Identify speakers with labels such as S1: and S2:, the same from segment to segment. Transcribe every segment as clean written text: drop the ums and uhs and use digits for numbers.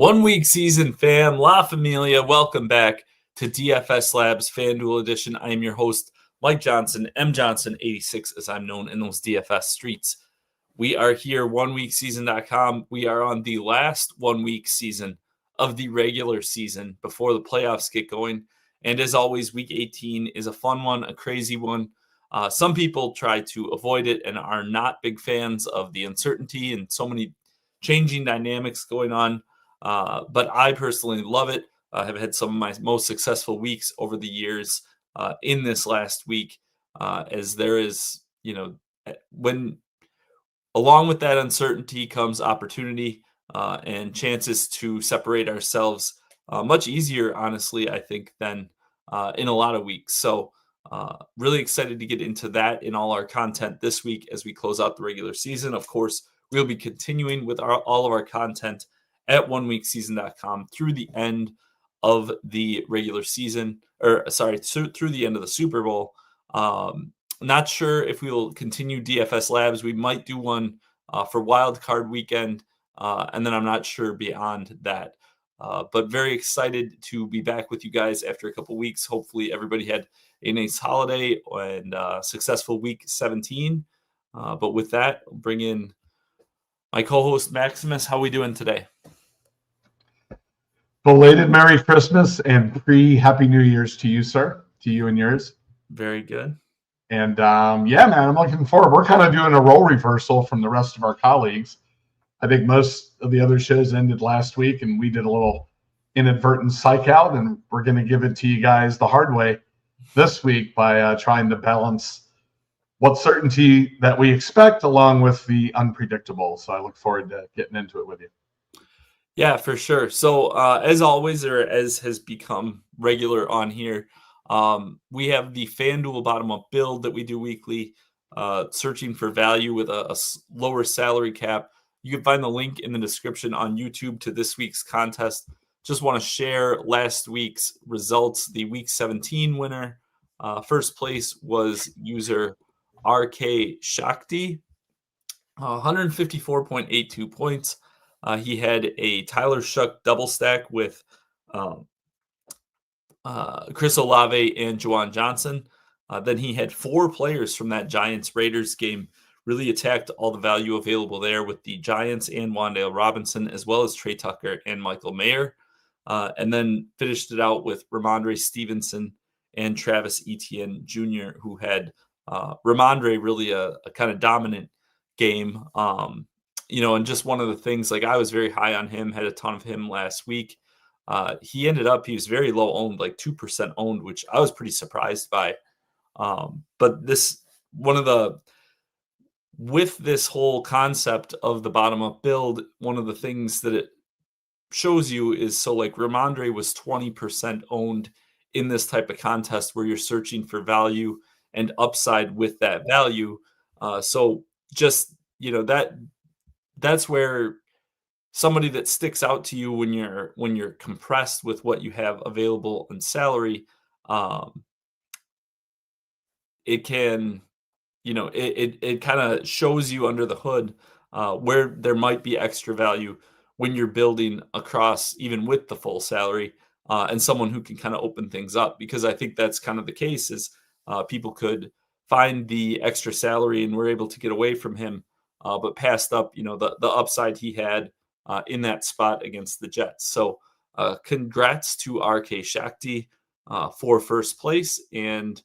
S1: 1 week season fam, La Familia, welcome back to DFS Labs Fanduel Edition. I am your host, Mike Johnson, M Johnson 86, as I'm known in those DFS streets. We are here, oneweekseason.com. We are on the last 1 week season of the regular season before the playoffs get going. And as always, week 18 is a fun one, a crazy one. Some people try to avoid it and are not big fans of the uncertainty and so many changing dynamics going on. But I personally love it. I have had some of my most successful weeks over the years in this last week, as there is, when along with that uncertainty comes opportunity and chances to separate ourselves much easier, honestly, I think, than in a lot of weeks. So really excited to get into that in all our content this week as we close out the regular season. Of course, we'll be continuing with all of our content at oneweekseason.com through the end of the regular season, through the end of the Super Bowl. Not sure if we will continue DFS Labs. We might do one for Wild Card Weekend, and then I'm not sure beyond that. But very excited to be back with you guys after a couple weeks. Hopefully everybody had a nice holiday and successful week 17. But with that, I'll bring in my co-host Maximus. How are we doing today?
S2: Belated Merry Christmas and pre-Happy New Year's to you, sir. To you and yours.
S1: Very good.
S2: And yeah, man, I'm looking forward. We're kind of doing a role reversal from the rest of our colleagues. I think most of the other shows ended last week, and we did a little inadvertent psych out, and we're going to give it to you guys the hard way this week by trying to balance what certainty that we expect along with the unpredictable. So I look forward to getting into it with you.
S1: Yeah, for sure. So as always, or as has become regular on here, we have the FanDuel bottom-up build that we do weekly, searching for value with a lower salary cap. You can find the link in the description on YouTube to this week's contest. Just want to share last week's results. The Week 17 winner, first place was user RK Shakti, 154.82 points. He had a Tyler Shuck double stack with Chris Olave and Juwan Johnson. Then he had four players from that Giants-Raiders game, really attacked all the value available there with the Giants and Wan'Dale Robinson, as well as Trey Tucker and Michael Mayer. And then finished it out with Ramondre Stevenson and Travis Etienne Jr., who had Ramondre really a kind of dominant game. And just one of the things, like I was very high on him, had a ton of him last week. He was very low owned, like 2% owned, which I was pretty surprised by. But with this whole concept of the bottom up build, one of the things that it shows you is, so like Ramondre was 20% owned in this type of contest where you're searching for value and upside with that value. So just, that's where somebody that sticks out to you when you're compressed with what you have available in salary, it can, it kind of shows you under the hood where there might be extra value when you're building across, even with the full salary, and someone who can kind of open things up. Because I think that's kind of the case is people could find the extra salary and were able to get away from him, but passed up, the upside he had in that spot against the Jets. So congrats to RK Shakti for first place, and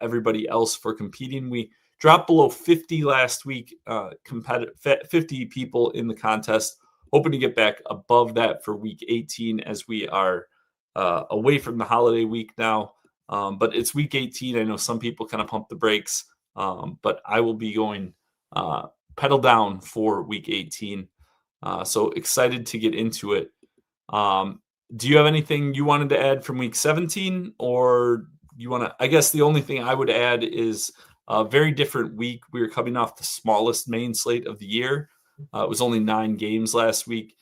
S1: everybody else for competing. We dropped below 50 last week, 50 people in the contest, hoping to get back above that for week 18 as we are away from the holiday week now. But it's week 18. I know some people kind of pump the brakes, but I will be going pedal down for week 18. So excited to get into it. Do you have anything you wanted to add from week 17, or you want to? I guess the only thing I would add is a very different week. We were coming off the smallest main slate of the year. It was only 9 games last week.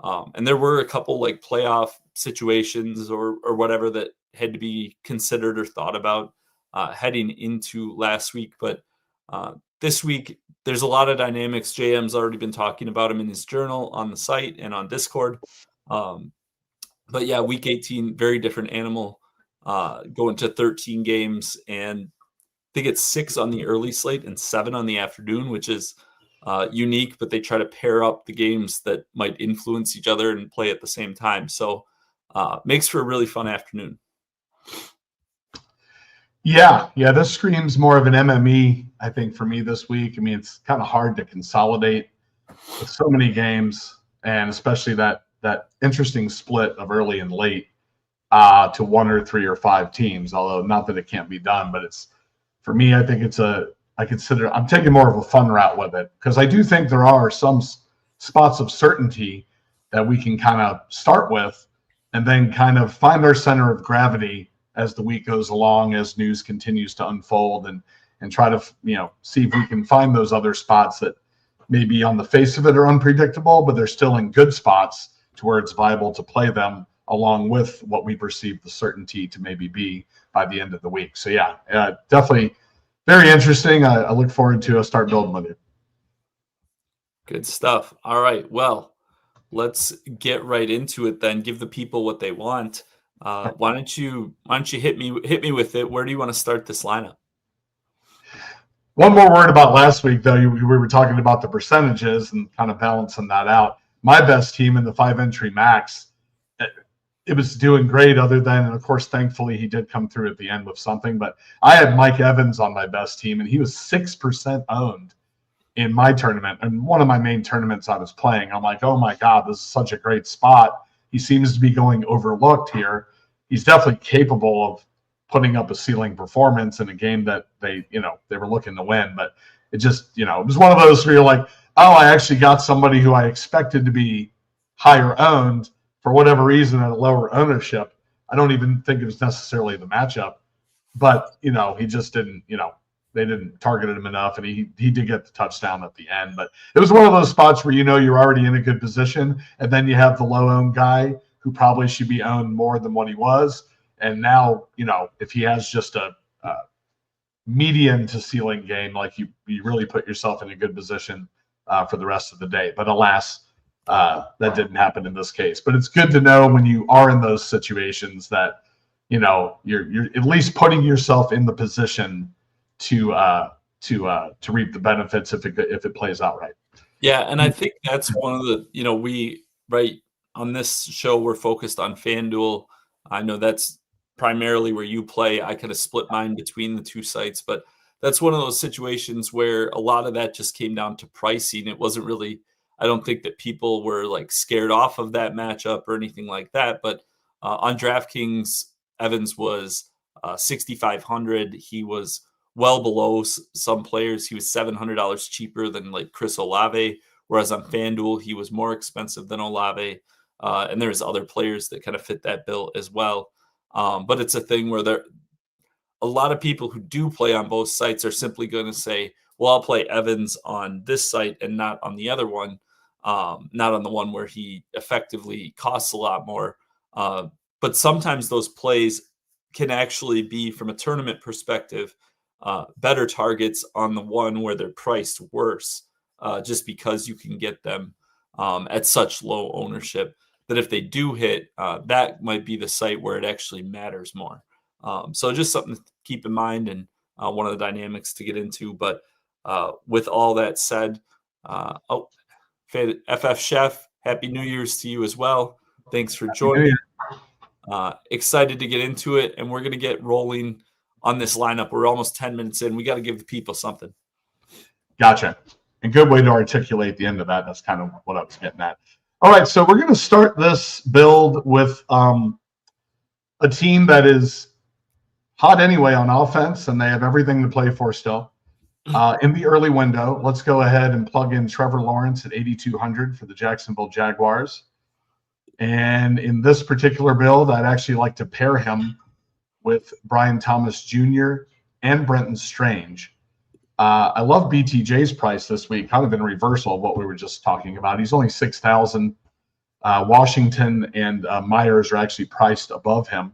S1: And there were a couple like playoff situations or whatever that had to be considered or thought about heading into last week. But this week, there's a lot of dynamics. JM's already been talking about him in his journal on the site and on Discord. But yeah, week 18, very different animal. Going to 13 games, and I think it's 6 on the early slate and 7 on the afternoon, which is unique, but they try to pair up the games that might influence each other and play at the same time. So makes for a really fun afternoon.
S2: Yeah, this screams more of an MME, I think, for me this week. I mean, it's kind of hard to consolidate with so many games, and especially that interesting split of early and late to 1 or 3 or 5 teams, although not that it can't be done, but it's, for me, I think I'm taking more of a fun route with it, because I do think there are some spots of certainty that we can kind of start with and then kind of find our center of gravity as the week goes along, as news continues to unfold, and try to, see if we can find those other spots that maybe on the face of it are unpredictable, but they're still in good spots to where it's viable to play them along with what we perceive the certainty to maybe be by the end of the week. So yeah, definitely very interesting. I look forward to start building with you.
S1: Good stuff. All right. Well, let's get right into it then. Give the people what they want. Why don't you hit me with it? Where do you want to start this lineup?
S2: One more word about last week, though. We were talking about the percentages and kind of balancing that out. My best team in the 5-entry max, it was doing great, other than, and of course, thankfully, he did come through at the end with something. But I had Mike Evans on my best team, and he was 6% owned in my tournament, and one of my main tournaments I was playing. I'm like, oh my God, this is such a great spot. He seems to be going overlooked here. He's definitely capable of putting up a ceiling performance in a game that they were looking to win. But it just, it was one of those where you're like, oh, I actually got somebody who I expected to be higher owned for whatever reason at a lower ownership. I don't even think it was necessarily the matchup, but, he just didn't, they didn't target him enough, and he did get the touchdown at the end. But it was one of those spots where you're already in a good position, and then you have the low-owned guy who probably should be owned more than what he was. And now, if he has just a median to ceiling game, like you really put yourself in a good position for the rest of the day. But alas, that didn't happen in this case. But it's good to know when you are in those situations that, you're at least putting yourself in the position to reap the benefits if it plays out right.
S1: Yeah, and I think that's one of the, we on this show we're focused on Fanduel. I know that's primarily where you play. I kind of split mine between the two sites, but that's one of those situations where a lot of that just came down to pricing. It wasn't really, I don't think that people were like scared off of that matchup or anything like that. But on DraftKings, Evans was 6,500. He was well below some players. He was $700 cheaper than like Chris Olave, whereas on FanDuel, he was more expensive than Olave. And there's other players that kind of fit that bill as well. But it's a thing where a lot of people who do play on both sites are simply going to say, well, I'll play Evans on this site and not on the other one, not on the one where he effectively costs a lot more. But sometimes those plays can actually be, from a tournament perspective, better targets on the one where they're priced worse, just because you can get them at such low ownership that if they do hit, that might be the site where it actually matters more. So just something to keep in mind, and one of the dynamics to get into. But with all that said, FF Chef, Happy New Year's to you as well. Thanks for joining. Excited to get into it, and we're going to get rolling on this lineup. We're almost 10 minutes in. We got to give the people something.
S2: Gotcha. A good way to articulate the end of that. That's kind of what I was getting at. All right, so we're going to start this build with a team that is hot anyway on offense, and they have everything to play for still. In the early window, let's go ahead and plug in Trevor Lawrence at 8,200 for the Jacksonville Jaguars. And in this particular build, I'd actually like to pair him with Brian Thomas Jr. and Brenton Strange. I love BTJ's price this week, kind of in reversal of what we were just talking about. He's only 6,000. Washington and Myers are actually priced above him.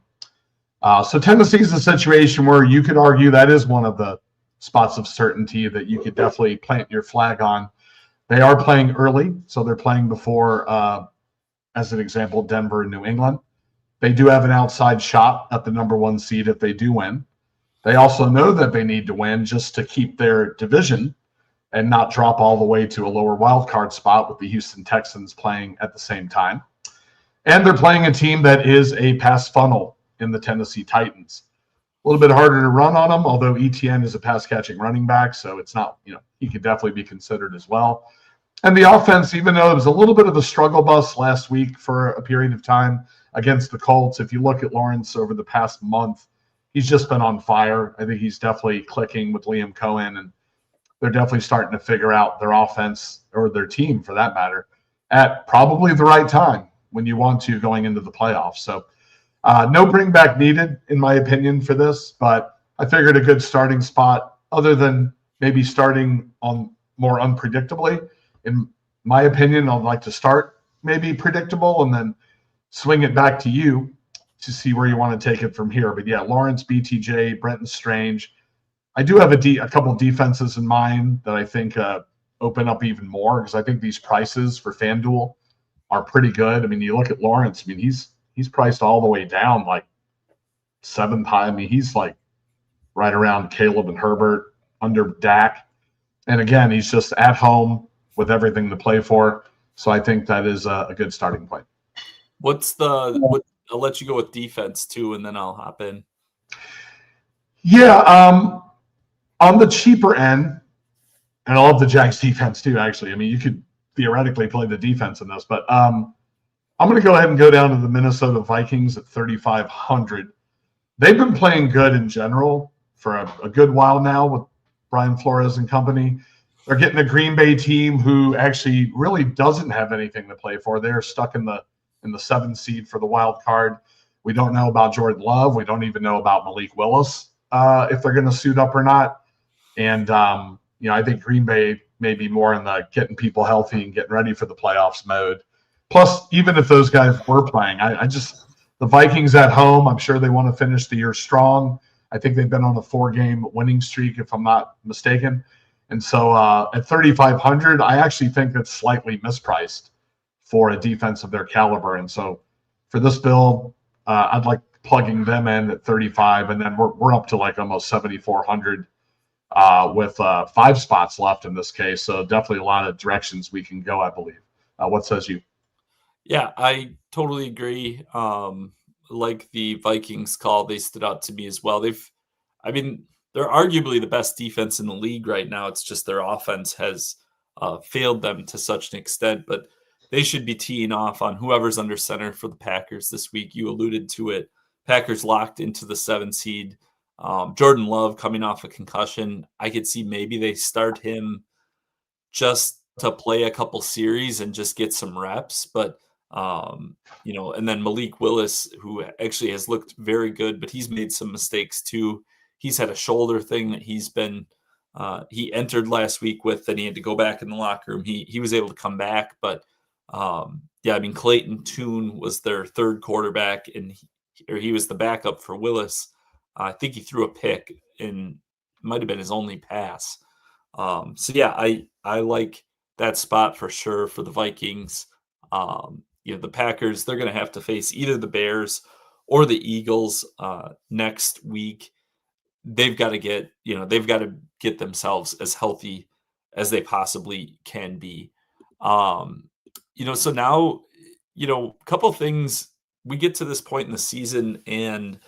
S2: So Tennessee's a situation where you could argue that is one of the spots of certainty that you could definitely plant your flag on. They are playing early, so they're playing before, as an example, Denver and New England. They do have an outside shot at the number 1 seed if they do win. They also know that they need to win just to keep their division and not drop all the way to a lower wild card spot with the Houston Texans playing at the same time. And they're playing a team that is a pass funnel in the Tennessee Titans. A little bit harder to run on them, although ETN is a pass-catching running back, so it's not, he could definitely be considered as well. And the offense, even though it was a little bit of a struggle bus last week for a period of time against the Colts, if you look at Lawrence over the past month, he's just been on fire. I think he's definitely clicking with Liam Cohen, and they're definitely starting to figure out their offense, or their team for that matter, at probably the right time when you want to going into the playoffs. So no bring back needed, in my opinion, for this, but I figured a good starting spot, other than maybe starting on more unpredictably. In my opinion, I'd like to start maybe predictable and then swing it back to you to see where you want to take it from here. But yeah, Lawrence, BTJ, Brenton Strange. I do have a couple of defenses in mind that I think open up even more, because I think these prices for FanDuel are pretty good. I mean, you look at Lawrence, I mean, he's priced all the way down like 7 pi. I mean, he's like right around Caleb and Herbert, under Dak. And again, he's just at home with everything to play for. So I think that is a good starting point.
S1: I'll let you go with defense too, and then I'll hop in.
S2: Yeah. On the cheaper end, and I love the Jags defense too, actually. I mean, you could theoretically play the defense in this, but I'm going to go ahead and go down to the Minnesota Vikings at 3,500. They've been playing good in general for a good while now with Brian Flores and company. They're getting a Green Bay team who actually really doesn't have anything to play for. They're stuck in the 7th seed for the wild card. We don't know about Jordan Love. We don't even know about Malik Willis, if they're going to suit up or not. And, I think Green Bay may be more in the getting people healthy and getting ready for the playoffs mode. Plus, even if those guys were playing, the Vikings at home, I'm sure they want to finish the year strong. I think they've been on a 4-game winning streak, if I'm not mistaken. And so at 3,500, I actually think that's slightly mispriced for a defense of their caliber. And so for this build, I'd like plugging them in at 35, and then we're up to like almost 7,400 with 5 spots left in this case. So definitely a lot of directions we can go, I believe. What says you?
S1: Yeah, I totally agree. Like the Vikings call, they stood out to me as well. They're arguably the best defense in the league right now. It's just their offense has failed them to such an extent, but they should be teeing off on whoever's under center for the Packers this week. You alluded to it. Packers locked into the 7th seed. Jordan Love coming off a concussion. I could see maybe they start him just to play a couple series and just get some reps. But, and then Malik Willis, who actually has looked very good, but he's made some mistakes too. He's had a shoulder thing that he's been he entered last week with, and he had to go back in the locker room. He was able to come back, but Clayton Tune was their 3rd quarterback, and he was the backup for Willis. I think he threw a pick, and might have been his only pass. I like that spot for sure for the Vikings. The Packers, they're going to have to face either the Bears or the Eagles next week. They've got to get themselves as healthy as they possibly can be. So now, a couple of things. We get to this point in the season, and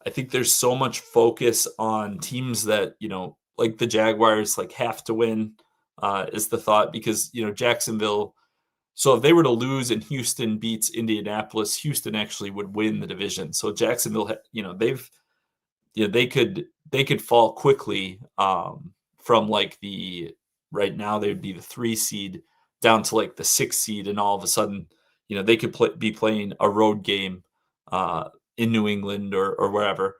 S1: I think there's so much focus on teams that, like the Jaguars, like have to win is the thought, because, Jacksonville. So if they were to lose and Houston beats Indianapolis, Houston actually would win the division. So Jacksonville, they could fall quickly from like right now they would be the 3 seed down to like the 6 seed, and all of a sudden, they could be playing a road game in New England or wherever.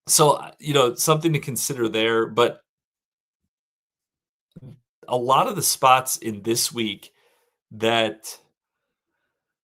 S1: Something to consider there. But a lot of the spots in this week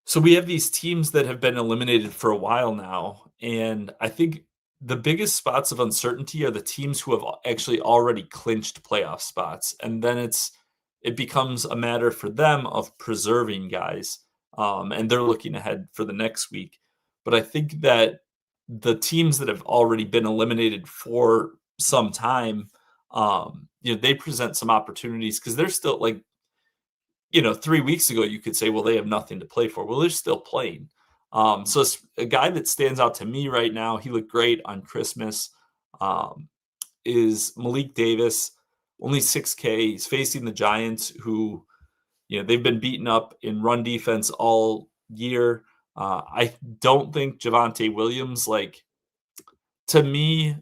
S1: so we have these teams that have been eliminated for a while now, and I think the biggest spots of uncertainty are the teams who have actually already clinched playoff spots. And then it becomes a matter for them of preserving guys. And they're looking ahead for the next week. But I think that the teams that have already been eliminated for some time, they present some opportunities because they're still 3 weeks ago, you could say, well, they have nothing to play for. Well, they're still playing. So it's a guy that stands out to me right now. He looked great on Christmas. Is Malik Davis, only 6K. He's facing the Giants, who, they've been beaten up in run defense all year. I don't think Javonte Williams, to me,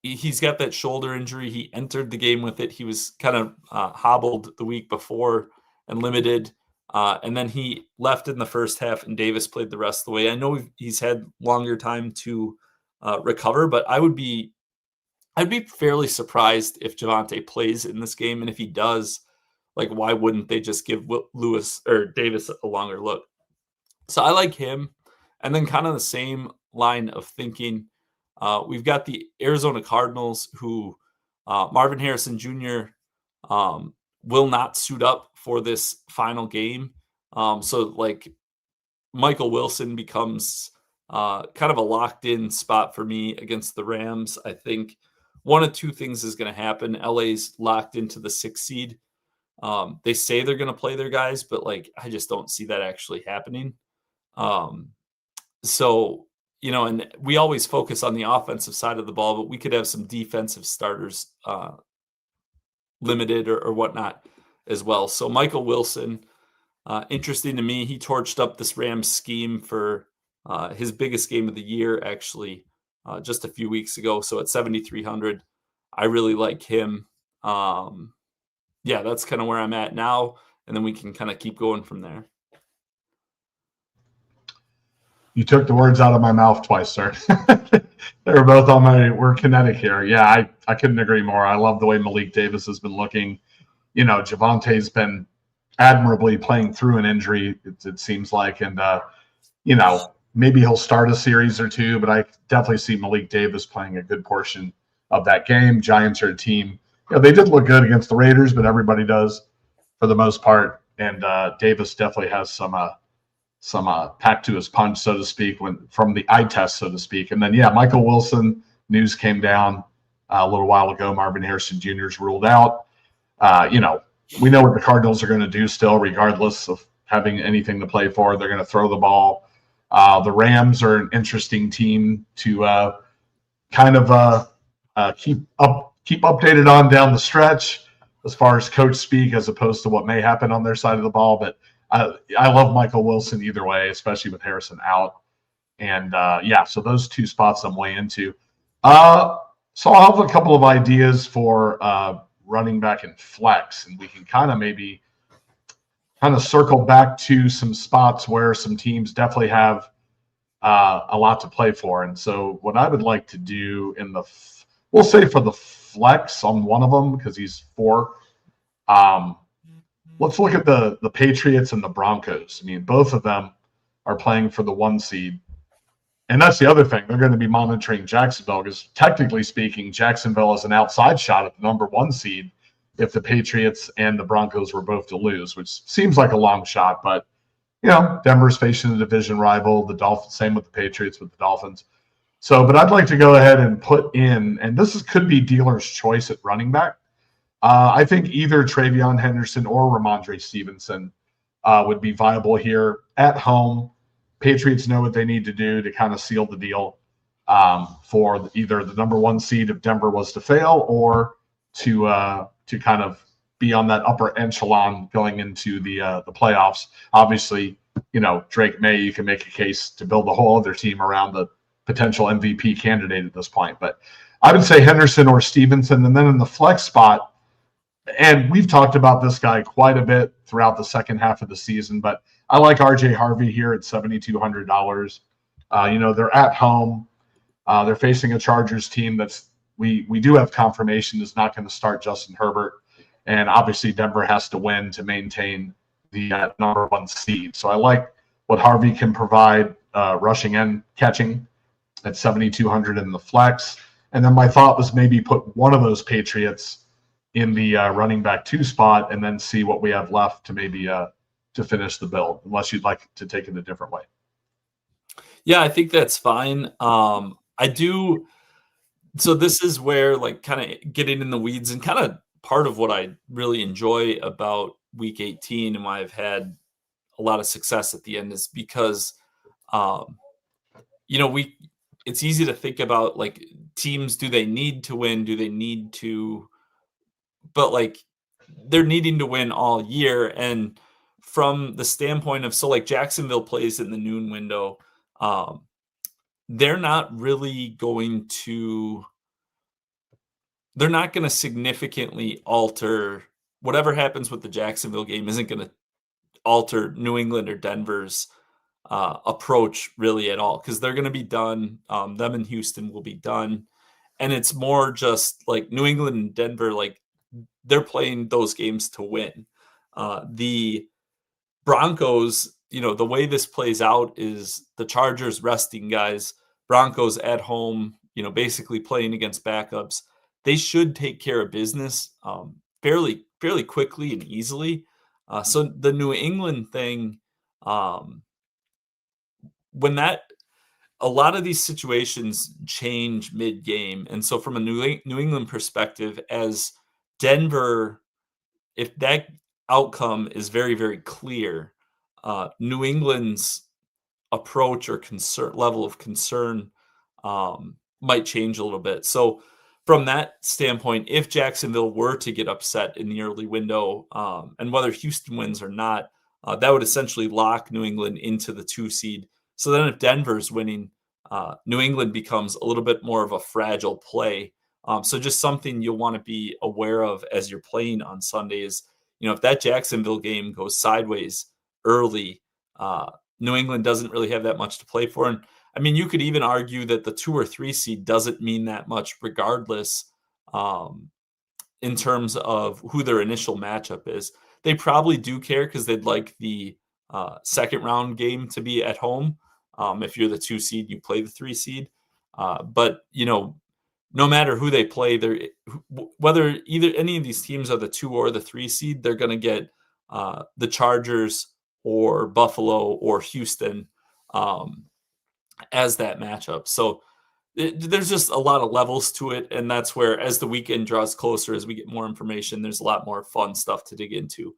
S1: he's got that shoulder injury. He entered the game with it. He was kind of hobbled the week before and limited. And then he left in the first half, and Davis played the rest of the way. I know he's had longer time to recover, but I'd be fairly surprised if Javonte plays in this game. And if he does, why wouldn't they just give Lewis or Davis a longer look? So I like him. And then kind of the same line of thinking, we've got the Arizona Cardinals, who Marvin Harrison Jr. Will not suit up for this final game. So Michael Wilson becomes kind of a locked in spot for me against the Rams. I think one of two things is going to happen. LA's locked into the 6th seed. They say they're going to play their guys, but I just don't see that actually happening. So, and we always focus on the offensive side of the ball, but we could have some defensive starters limited or whatnot as well. So Michael Wilson, interesting to me. He torched up this Rams scheme for his biggest game of the year, actually, just a few weeks ago. So at 7,300, I really like him. That's kind of where I'm at now. And then we can kind of keep going from there.
S2: You took the words out of my mouth twice, sir. They were both we're kinetic here. Yeah, I couldn't agree more. I love the way Malik Davis has been looking. Javonte's been admirably playing through an injury, it seems like. And, maybe he'll start a series or two, but I definitely see Malik Davis playing a good portion of that game. Giants are a team. They did look good against the Raiders, but everybody does for the most part. And Davis definitely has some pack to his punch, so to speak, from the eye test, so to speak. And then, Michael Wilson, news came down a little while ago. Marvin Harrison Jr. is ruled out. We know what the Cardinals are going to do still, regardless of having anything to play for. They're going to throw the ball. The Rams are an interesting team to keep updated on down the stretch as far as coach speak, as opposed to what may happen on their side of the ball. But I love Michael Wilson either way, especially with Harrison out. And so those two spots I'm way into. So I'll have a couple of ideas for running back and flex, and we can maybe circle back to some spots where some teams definitely have a lot to play for. And so what I would like to do we'll say for the flex on one of them, because he's 4, let's look at the Patriots and the Broncos. I mean, both of them are playing for the 1 seed. And that's the other thing. They're going to be monitoring Jacksonville because, technically speaking, Jacksonville is an outside shot at the number 1 seed if the Patriots and the Broncos were both to lose, which seems like a long shot. But, Denver's facing a division rival. The Dolphins, same with the Patriots with the Dolphins. So, but I'd like to go ahead and put in, and could be dealer's choice at running back. I think either Travion Henderson or Ramondre Stevenson would be viable here at home. Patriots know what they need to do to kind of seal the deal for either the number 1 seed if Denver was to fail, or to kind of be on that upper echelon going into the playoffs. Obviously, Drake May, you can make a case to build the whole other team around the potential MVP candidate at this point. But I would say Henderson or Stevenson. And then in the flex spot, and we've talked about this guy quite a bit throughout the second half of the season, but I like RJ Harvey here at $7,200. They're at home. They're facing a Chargers team that's we do have confirmation is not going to start Justin Herbert. And obviously Denver has to win to maintain the number 1 seed. So I like what Harvey can provide rushing and catching. at 7,200 in the flex. And then my thought was maybe put one of those Patriots in the running back 2 spot and then see what we have left to maybe to finish the build, unless you'd like to take it a different way.
S1: Yeah, I think that's fine. I do. So this is where, like, kind of getting in the weeds and kind of part of what I really enjoy about week 18 and why I've had a lot of success at the end is because, um, it's easy to think about, like, teams, do they need to win? Do they need to, but like they're needing to win all year. And from the standpoint of, so like Jacksonville plays in the noon window, um, they're not really going to, they're not going to significantly alter whatever happens with the Jacksonville game isn't going to alter New England or Denver's approach really at all, because they're going to be done. Them and Houston will be done. And it's more just like New England and Denver, like they're playing those games to win. The Broncos, the way this plays out is the Chargers resting guys, Broncos at home, basically playing against backups. They should take care of business fairly quickly and easily. So the New England thing, when that, a lot of these situations change mid-game. And so from a New England perspective, as Denver, if that outcome is very, very clear, New England's approach or level of concern might change a little bit. So from that standpoint, if Jacksonville were to get upset in the early window, and whether Houston wins or not, that would essentially lock New England into the 2 seed. So then if Denver's winning, New England becomes a little bit more of a fragile play. So just something you'll want to be aware of as you're playing on Sunday is, if that Jacksonville game goes sideways early, New England doesn't really have that much to play for. And I mean, you could even argue that the 2 or 3 seed doesn't mean that much regardless, in terms of who their initial matchup is. They probably do care because they'd like the second round game to be at home. If you're the 2 seed, you play the 3 seed. But, no matter who they play, whether either any of these teams are the 2 or the 3 seed, they're going to get the Chargers or Buffalo or Houston as that matchup. So there's just a lot of levels to it. And that's where, as the weekend draws closer, as we get more information, there's a lot more fun stuff to dig into.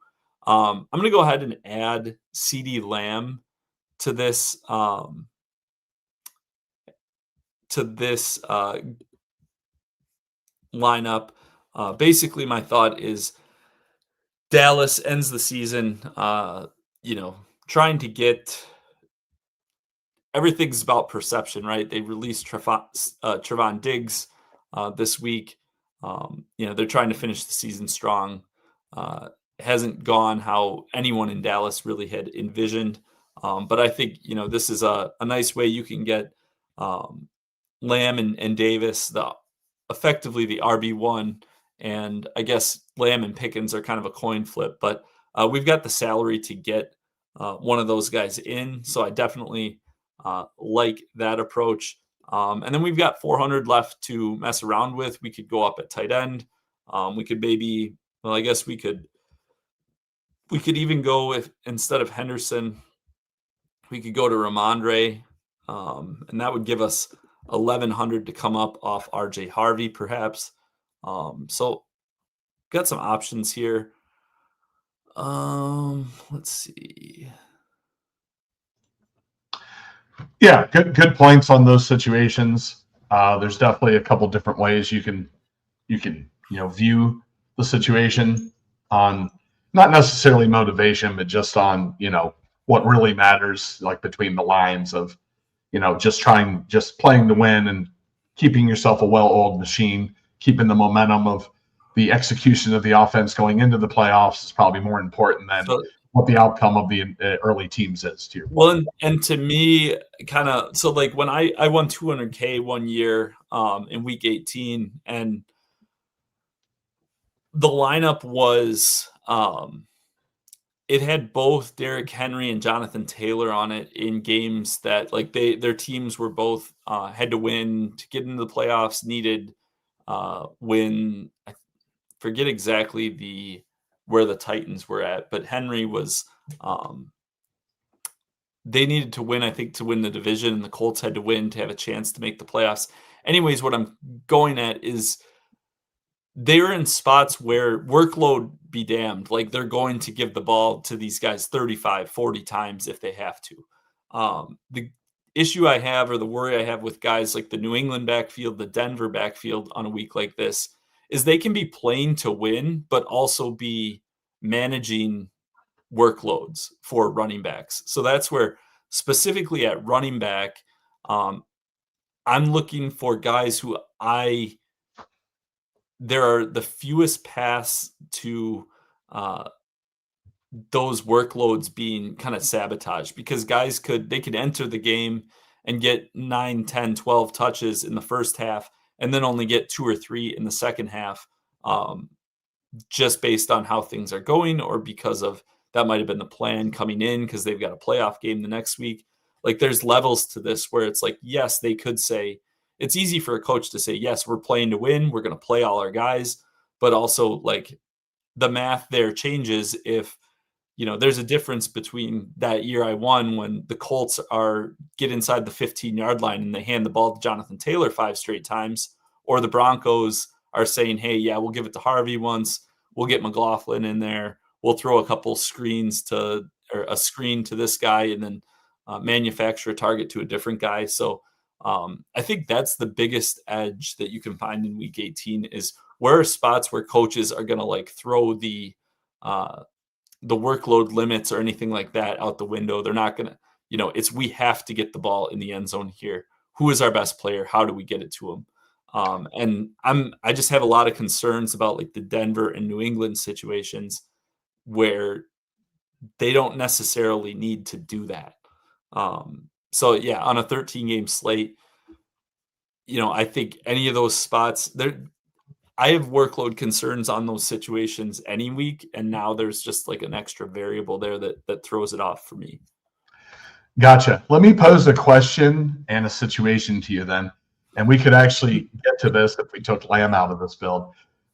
S1: I'm going to go ahead and add CeeDee Lamb to this lineup. Basically, my thought is Dallas ends the season, trying to get, everything's about perception, right? They released Trevon Diggs this week. They're trying to finish the season strong. Hasn't gone how anyone in Dallas really had envisioned. But I think, this is a nice way you can get Lamb and Davis, effectively the RB1. And I guess Lamb and Pickens are kind of a coin flip. But we've got the salary to get one of those guys in. So I definitely like that approach. And then we've got 400 left to mess around with. We could go up at tight end. We could maybe, well, I guess we could even go with, instead of Henderson, we could go to Ramondre. And that would give us 1,100 to come up off RJ Harvey, perhaps. So got some options here. Let's see.
S2: Yeah, good points on those situations. There's definitely a couple different ways you can view the situation on not necessarily motivation, but just on what really matters, like between the lines of just playing to win and keeping yourself a well-oiled machine, keeping the momentum of the execution of the offense going into the playoffs is probably more important than what the outcome of the early teams is, to your point.
S1: Well, and to me, kind of, so like when I won 200K one year in week 18, and the lineup was it had both Derrick Henry and Jonathan Taylor on it in games that like their teams were both had to win to get into the playoffs, needed win. I forget exactly where the Titans were at, but Henry was they needed to win, I think, to win the division, and the Colts had to win to have a chance to make the playoffs. Anyways, what I'm going at is they were in spots where workload be damned. Like they're going to give the ball to these guys 35, 40 times if they have to. The issue I have, or the worry I have with guys like the New England backfield, the Denver backfield on a week like this, is they can be playing to win, but also be managing workloads for running backs. So that's where specifically at running back, I'm looking for guys who there are the fewest paths to those workloads being kind of sabotaged, because guys could enter the game and get 9, 10, 12 touches in the first half and then only get 2 or 3 in the second half, just based on how things are going, or because of that might have been the plan coming in because they've got a playoff game the next week. Like there's levels to this where it's like, yes, they could say, it's easy for a coach to say, yes, we're playing to win, we're going to play all our guys, but also like the math there changes if, there's a difference between that year I won when the Colts get inside the 15-yard line and they hand the ball to Jonathan Taylor 5 straight times, or the Broncos are saying, hey, yeah, we'll give it to Harvey once, we'll get McLaughlin in there, we'll throw a couple screens or a screen to this guy and then manufacture a target to a different guy. So I think that's the biggest edge that you can find in week 18 is where are spots where coaches are going to like throw the workload limits or anything like that out the window. They're not going to, it's, we have to get the ball in the end zone here. Who is our best player? How do we get it to him? And I just have a lot of concerns about like the Denver and New England situations where they don't necessarily need to do that. So yeah, on a 13-game slate, I think any of those spots there, I have workload concerns on those situations any week. And now there's just like an extra variable there that throws it off for me.
S2: Gotcha. Let me pose a question and a situation to you then. And we could actually get to this if we took Lamb out of this build.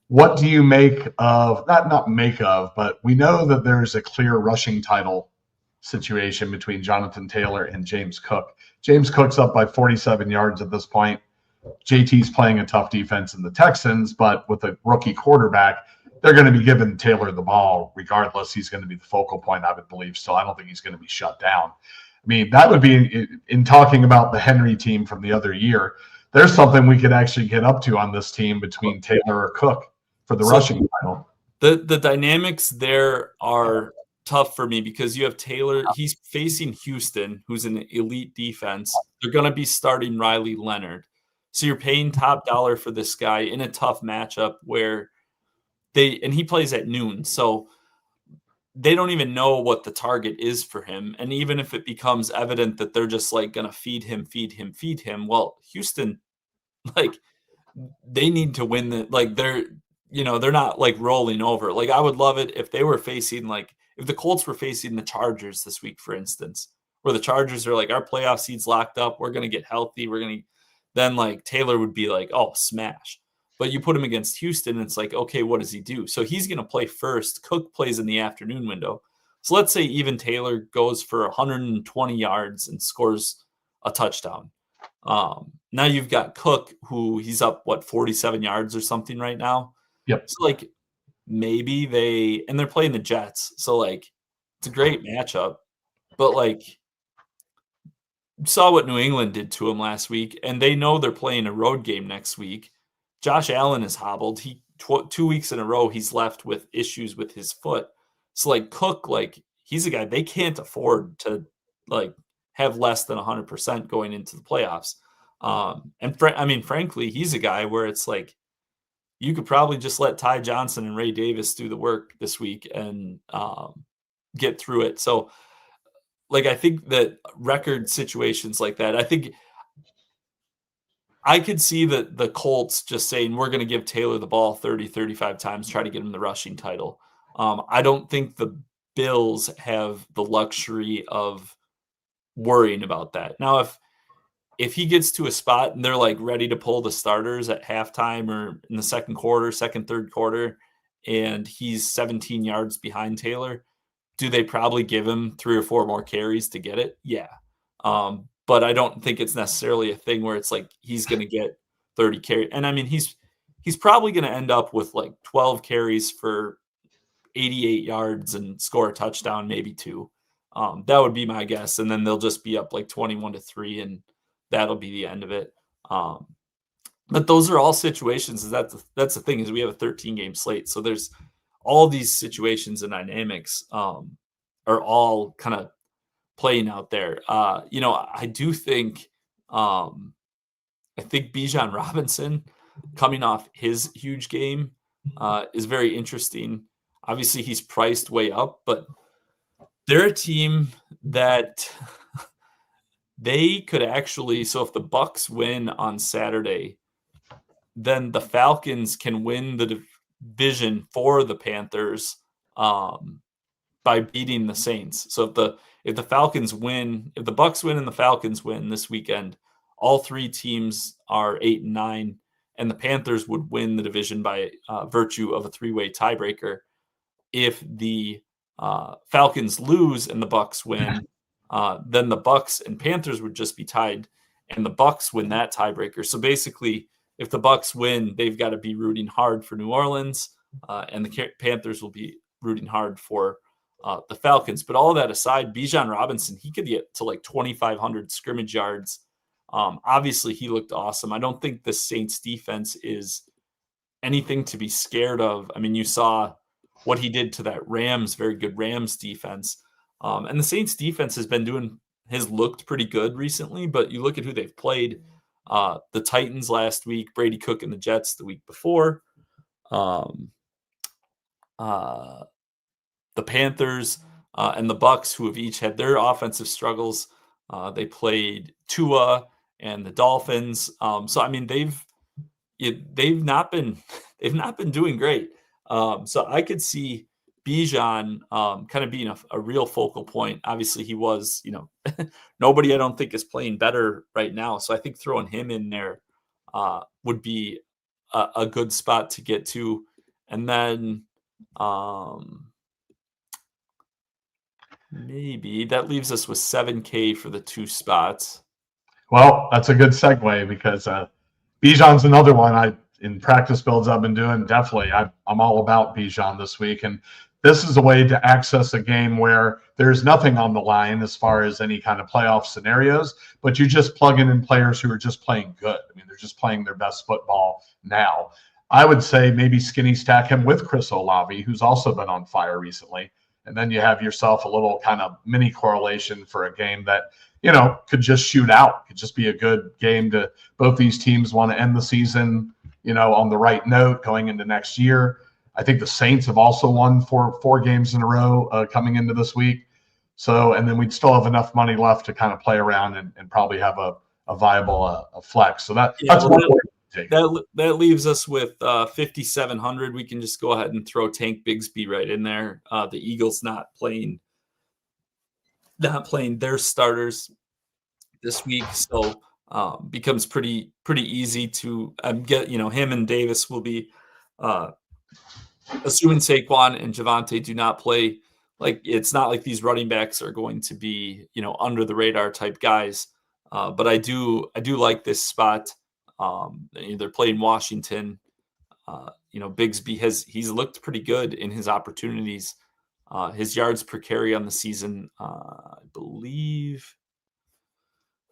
S2: What do you make of, not make of, but we know that there's a clear rushing title situation between Jonathan Taylor and James Cook. James Cook's up by 47 yards at this point. JT's playing a tough defense in the Texans, but with a rookie quarterback, they're going to be giving Taylor the ball regardless. He's going to be the focal point, I would believe. So I don't think he's going to be shut down. I mean, that would be, in talking about the Henry team from the other year, there's something we could actually get up to on this team between Taylor or Cook for the rushing title.
S1: The dynamics there are tough for me because you have Taylor. He's facing Houston, who's an elite defense. They're going to be starting Riley Leonard. So you're paying top dollar for this guy in a tough matchup where he plays at noon. So they don't even know what the target is for him. And even if it becomes evident that they're just like going to feed him, well, Houston, like they need to win they're not like rolling over. Like I would love it if they were facing if the Colts were facing the Chargers this week, for instance, where the Chargers are like, our playoff seed's locked up. We're going to get healthy. Then like Taylor would be like, oh, smash. But you put him against Houston, and it's like, okay, what does he do? So he's going to play first. Cook plays in the afternoon window. So let's say even Taylor goes for 120 yards and scores a touchdown. Now you've got Cook, who he's up, 47 yards or something right now?
S2: Yep.
S1: So like maybe they're playing the Jets. So like it's a great matchup. But like saw what New England did to him last week, and they know they're playing a road game next week. Josh Allen is hobbled. 2 weeks in a row, he's left with issues with his foot. So like Cook, like he's a guy they can't afford to like have less than 100% going into the playoffs. Frankly, he's a guy where it's like you could probably just let Ty Johnson and Ray Davis do the work this week and get through it. So like I think that record situations like that, I think I could see the Colts just saying, we're going to give Taylor the ball 30, 35 times, try to get him the rushing title. I don't think the Bills have the luxury of worrying about that. Now, if he gets to a spot and they're like ready to pull the starters at halftime or in the second quarter, third quarter, and he's 17 yards behind Taylor, do they probably give him 3 or 4 more carries to get it? Yeah. But I don't think it's necessarily a thing where it's like he's going to get 30 carries. And I mean, he's probably going to end up with like 12 carries for 88 yards and score a touchdown, maybe 2. That would be my guess. And then they'll just be up like 21-3, and that'll be the end of it. But those are all situations. That's the thing, is we have a 13-game slate. So there's all these situations and dynamics are all kind of playing out there. I do think Bijan Robinson coming off his huge game is very interesting. Obviously, he's priced way up, but they're a team that they could actually. So if the Bucs win on Saturday, then the Falcons can win the division for the Panthers by beating the Saints. So if the Falcons win, if the Bucs win and the Falcons win this weekend, all 3 teams are 8-9, and the Panthers would win the division by virtue of a 3-way tiebreaker. If the Falcons lose and the Bucs win, then the Bucs and Panthers would just be tied, and the Bucs win that tiebreaker. So basically, if the Bucs win, they've got to be rooting hard for New Orleans, and the Panthers will be rooting hard for the Falcons. But all that aside, Bijan Robinson, he could get to like 2,500 scrimmage yards. Obviously, he looked awesome. I don't think the Saints defense is anything to be scared of. I mean, you saw what he did to that very good Rams defense. And the Saints defense has looked pretty good recently, but you look at who they've played. The Titans last week, Brady Cook and the Jets the week before. The Panthers and the Bucs, who have each had their offensive struggles. They played Tua and the Dolphins. So I mean, they've not been doing great. So I could see Bijan kind of being a real focal point. Obviously, he was, nobody I don't think is playing better right now. So I think throwing him in there would be a good spot to get to. And then maybe that leaves us with $7K for the 2 spots.
S2: Well, that's a good segue because Bijan's another one in practice builds I've been doing. Definitely, I'm all about Bijan this week. And this is a way to access a game where there's nothing on the line as far as any kind of playoff scenarios, but you just plug in players who are just playing good. I mean, they're just playing their best football now. I would say maybe skinny stack him with Chris Olave, who's also been on fire recently. And then you have yourself a little kind of mini correlation for a game that, could just shoot out. Could just be a good game to both these teams want to end the season, on the right note going into next year. I think the Saints have also won four games in a row coming into this week. So, and then we'd still have enough money left to kind of play around and probably have a viable flex. So that's one way to take it.
S1: That leaves us with 5,700. We can just go ahead and throw Tank Bigsby right in there. The Eagles not playing their starters this week, so becomes pretty easy to get. Him and Davis will be assuming Saquon and Javonte do not play. Like, it's not like these running backs are going to be under the radar type guys. But I do like this spot. They're playing Washington. Bigsby he's looked pretty good in his opportunities. His yards per carry on the season, I believe.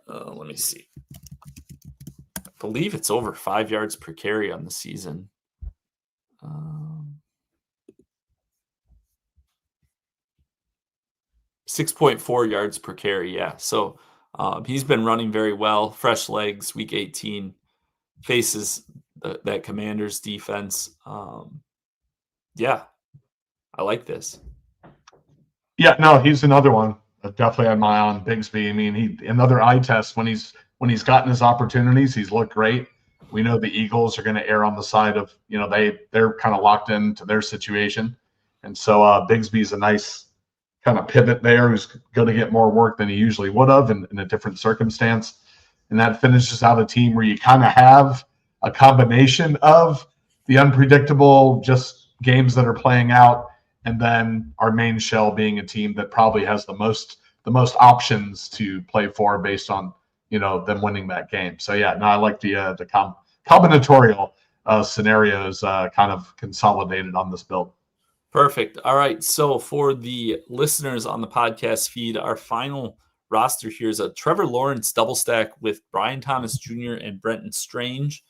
S1: Let me see. I believe it's over 5 yards per carry on the season. 6.4 yards per carry. Yeah. So he's been running very well. Fresh legs, week 18, faces that Commanders defense. Yeah, I like this.
S2: Yeah, no, he's another one. I've definitely had my eye on Bigsby. I mean, another eye test when he's gotten his opportunities, he's looked great. We know the Eagles are going to err on the side of, they're kind of locked into their situation. And so Bigsby's a nice kind of pivot there, who's going to get more work than he usually would have in a different circumstance. And that finishes out a team where you kind of have a combination of the unpredictable just games that are playing out, and then our main shell being a team that probably has the most options to play for based on, them winning that game. So yeah, no, I like the combinatorial scenarios kind of consolidated on this build.
S1: Perfect. All right. So for the listeners on the podcast feed, our final roster here is a Trevor Lawrence double stack with Brian Thomas Jr. and Brenton Strange.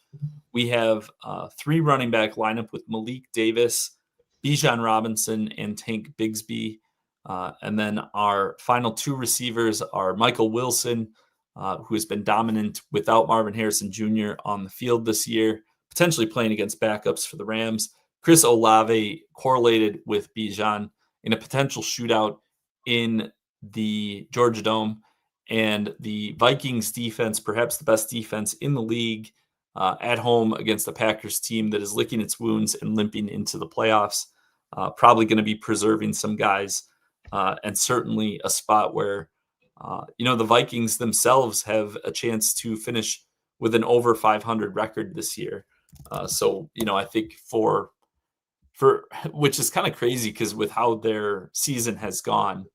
S1: We have a 3 running back lineup with Malik Davis, Bijan Robinson, and Tank Bigsby. And then our final 2 receivers are Michael Wilson, who has been dominant without Marvin Harrison Jr. on the field this year, potentially playing against backups for the Rams. Chris Olave correlated with Bijan in a potential shootout in the Georgia Dome. And the Vikings defense, perhaps the best defense in the league, at home against the Packers team that is licking its wounds and limping into the playoffs. Probably going to be preserving some guys, and certainly a spot where, the Vikings themselves have a chance to finish with an over 500 record this year. So, I think for which is kind of crazy because with how their season has gone,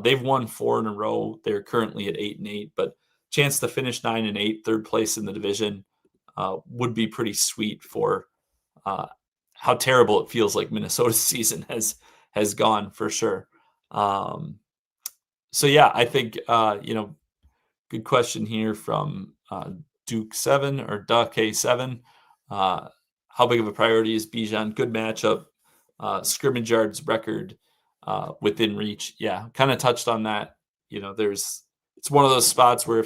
S1: they've won 4 in a row. They're currently at 8-8, but chance to finish 9-8, third place in the division, would be pretty sweet for how terrible it feels like Minnesota's season has gone for sure. So yeah, I think good question here from Duke 7 or Duck A7. How big of a priority is Bijan? Good matchup, scrimmage yards record within reach. Yeah, kind of touched on that. It's one of those spots where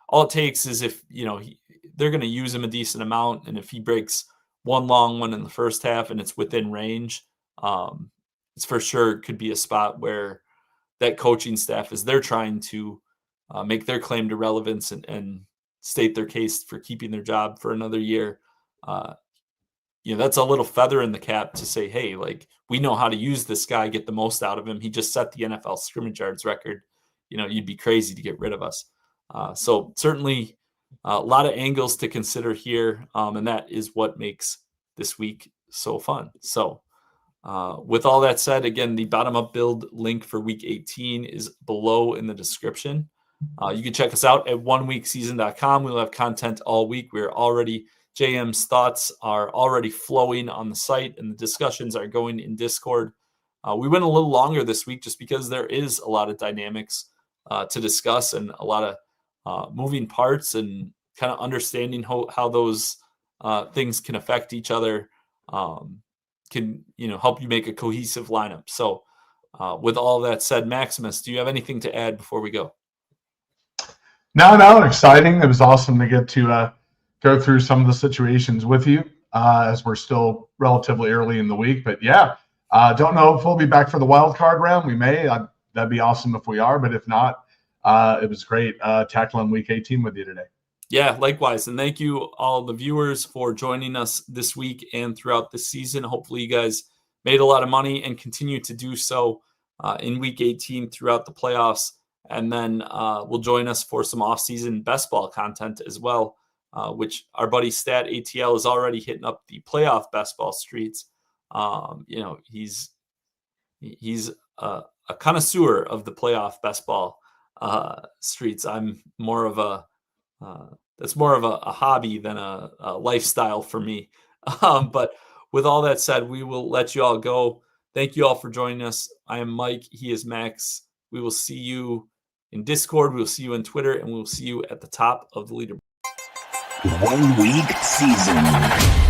S1: all it takes is if they're going to use him a decent amount, and if he breaks one long one in the first half and it's within range, it's for sure could be a spot where that coaching staff, as they're trying to make their claim to relevance and state their case for keeping their job for another year. That's a little feather in the cap to say, hey, like, we know how to use this guy, get the most out of him. He just set the NFL scrimmage yards record. You'd be crazy to get rid of us. So certainly a lot of angles to consider here. And that is what makes this week so fun. So with all that said, again, the bottom up build link for week 18 is below in the description. You can check us out at oneweekseason.com. We'll have content all week. JM's thoughts are already flowing on the site, and the discussions are going in Discord. We went a little longer this week just because there is a lot of dynamics to discuss and a lot of moving parts and kind of understanding how those things can affect each other, can help you make a cohesive lineup. So with all that said, Maximus, do you have anything to add before we go?
S2: No, exciting. It was awesome to get to go through some of the situations with you as we're still relatively early in the week. But yeah, don't know if we'll be back for the wild card round. We may. That'd be awesome if we are. But if not, it was great tackling week 18 with you today.
S1: Yeah, likewise. And thank you all the viewers for joining us this week and throughout the season. Hopefully you guys made a lot of money and continue to do so in week 18 throughout the playoffs. And then will join us for some off-season best ball content as well, which our buddy Stat ATL is already hitting up the playoff best ball streets. He's a connoisseur of the playoff best ball streets. I'm more of that's more of a hobby than a lifestyle for me. But with all that said, we will let you all go. Thank you all for joining us. I am Mike. He is Max. We will see you in Discord. We will see you on Twitter, and we will see you at the top of the leaderboard.
S3: 1 week season.